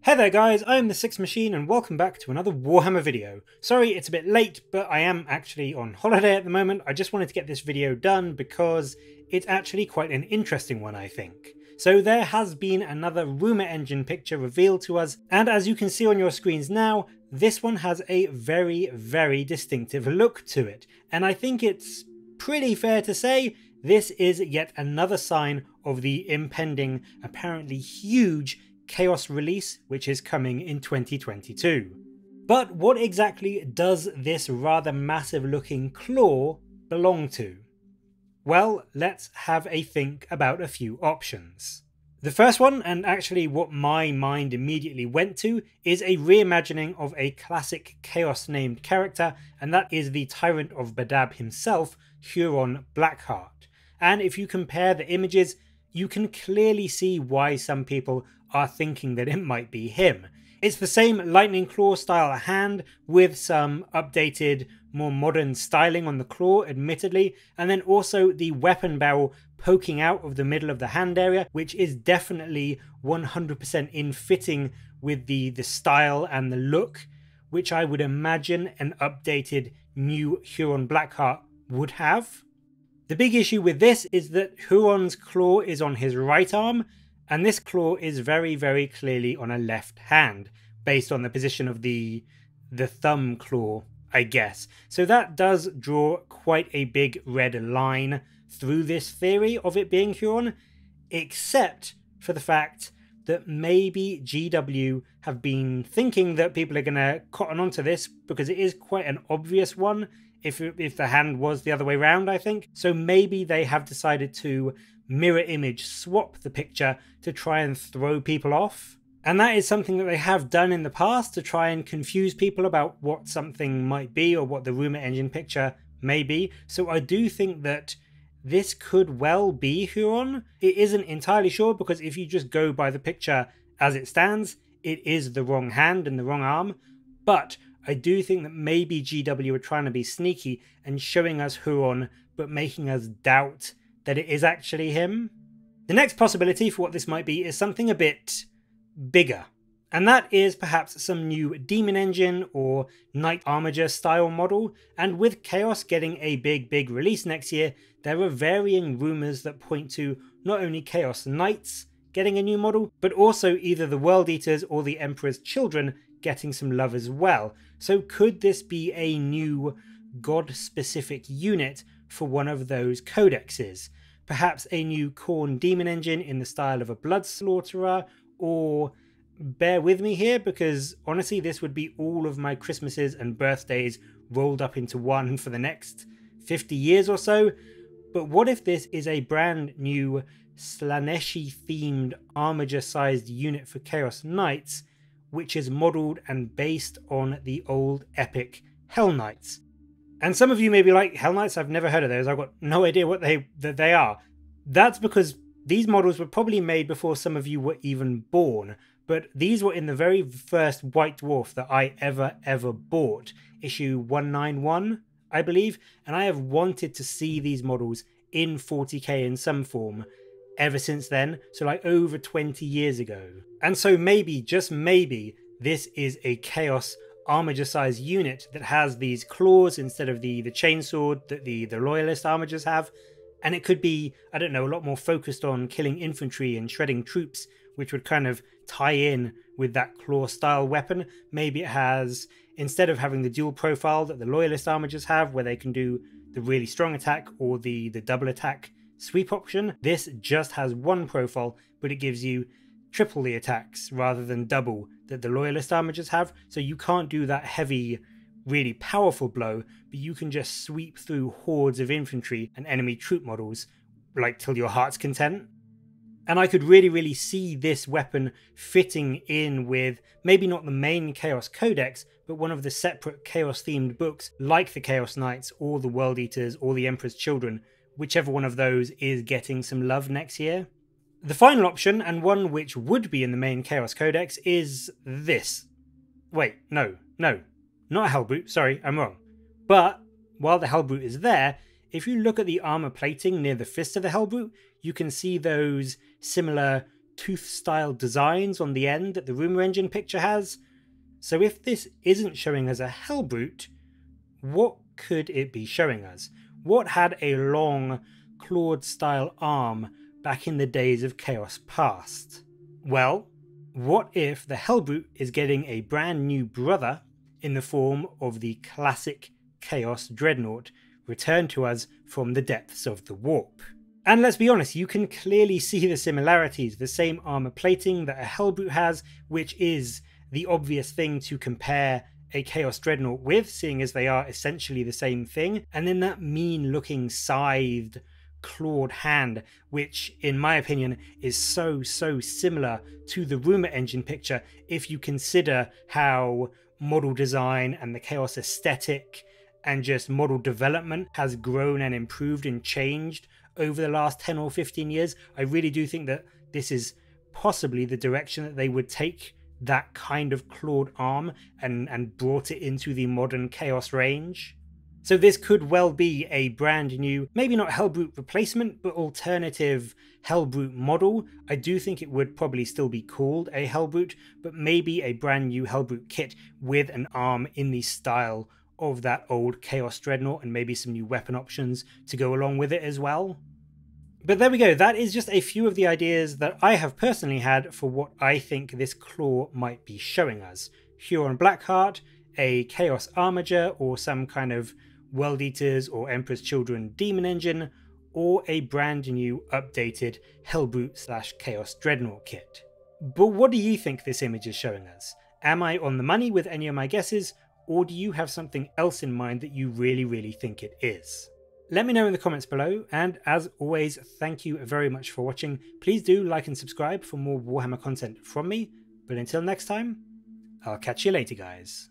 Hey there guys, I am the Six Machine and welcome back to another Warhammer video. Sorry it's a bit late, but I am actually on holiday at the moment. I just wanted to get this video done because it's actually quite an interesting one, I think. So there has been another Rumour engine picture revealed to us, and as you can see on your screens now, this one has a very distinctive look to it. And I think it's pretty fair to say this is yet another sign of the impending, apparently huge Chaos release, which is coming in 2022. But what exactly does this rather massive looking claw belong to? Well, let's have a think about a few options. The first one, and actually what my mind immediately went to, is a reimagining of a classic Chaos named character, and that is the Tyrant of Badab himself, Huron Blackheart. And if you compare the images, you can clearly see why some people are thinking that it might be him. It's the same lightning claw style hand with some updated, more modern styling on the claw, admittedly, and then also the weapon barrel poking out of the middle of the hand area, which is definitely 100% in fitting with the style and the look, which I would imagine an updated new Huron Blackheart would have. The big issue with this is that Huron's claw is on his right arm, and this claw is very clearly on a left hand, based on the position of the thumb claw, I guess. So that does draw quite a big red line through this theory of it being Huron, except for the fact that maybe GW have been thinking that people are going to cotton onto this because it is quite an obvious one if the hand was the other way around, I think. So maybe they have decided to mirror image swap the picture to try and throw people off. And that is something that they have done in the past to try and confuse people about what something might be or what the Rumour engine picture may be. So I do think that this could well be Huron. It isn't entirely sure because if you just go by the picture as it stands, it is the wrong hand and the wrong arm. But I do think that maybe GW are trying to be sneaky and showing us Huron but making us doubt that it is actually him. The next possibility for what this might be is something a bit bigger, and that is perhaps some new Demon Engine or Knight Armiger style model. And with Chaos getting a big release next year, there are varying rumours that point to not only Chaos Knights getting a new model, but also either the World Eaters or the Emperor's Children getting some love as well. So could this be a new god-specific unit for one of those codexes? Perhaps a new Khorne Demon Engine in the style of a Blood Slaughterer, or bear with me here because honestly this would be all of my Christmases and birthdays rolled up into one for the next 50 years or so. But what if this is a brand new Slaaneshi themed Armiger sized unit for Chaos Knights, which is modelled and based on the old epic Hell Knights? And some of you may be like, Hell Knights? I've never heard of those. I've got no idea what they are. That's because these models were probably made before some of you were even born. But these were in the very first White Dwarf that I ever bought. Issue 191, I believe. And I have wanted to see these models in 40k in some form ever since then. So like over 20 years ago. And so maybe, just maybe, this is a Chaos Armiger size unit that has these claws instead of the chainsword that the Loyalist Armigers have. And it could be, I don't know, a lot more focused on killing infantry and shredding troops, which would kind of tie in with that claw style weapon. Maybe it has, instead of having the dual profile that the Loyalist Armigers have, where they can do the really strong attack or the double attack sweep option, this just has one profile, but it gives you triple the attacks rather than double that the Loyalist Armigers have. So you can't do that heavy, really powerful blow, but you can just sweep through hordes of infantry and enemy troop models like till your heart's content. And I could really see this weapon fitting in with maybe not the main Chaos Codex, but one of the separate Chaos themed books like the Chaos Knights or the World Eaters or the Emperor's Children, whichever one of those is getting some love next year. The final option, and one which would be in the main Chaos Codex, is this. Wait, no, not a Hellbrute, sorry, I'm wrong. But while the Hellbrute is there, if you look at the armor plating near the fist of the Hellbrute, you can see those similar tooth-style designs on the end that the Rumour engine picture has. So if this isn't showing us a Hellbrute, what could it be showing us? What had a long, clawed-style arm back in the days of Chaos Past? Well, what if the Hellbrute is getting a brand new brother in the form of the classic Chaos Dreadnought, returned to us from the depths of the warp? And let's be honest, you can clearly see the similarities, the same armor plating that a Hellbrute has, which is the obvious thing to compare a Chaos Dreadnought with, seeing as they are essentially the same thing, and then that mean looking scythed, clawed hand, which in my opinion is so similar to the Rumour engine picture if you consider how model design and the Chaos aesthetic and just model development has grown and improved and changed over the last 10 or 15 years. I really do think that this is possibly the direction that they would take that kind of clawed arm and brought it into the modern Chaos range. So this could well be a brand new, maybe not Hellbrute replacement, but alternative Hellbrute model. I do think it would probably still be called a Hellbrute, but maybe a brand new Hellbrute kit with an arm in the style of that old Chaos Dreadnought, and maybe some new weapon options to go along with it as well. But there we go, that is just a few of the ideas that I have personally had for what I think this claw might be showing us. Huron Blackheart, a Chaos Armiger, or some kind of World Eaters or Emperor's Children Demon Engine, or a brand new updated Hellbrute / Chaos Dreadnought kit. But what do you think this image is showing us? Am I on the money with any of my guesses, or do you have something else in mind that you really think it is? Let me know in the comments below, and as always, thank you very much for watching. Please do like and subscribe for more Warhammer content from me, but until next time, I'll catch you later, guys.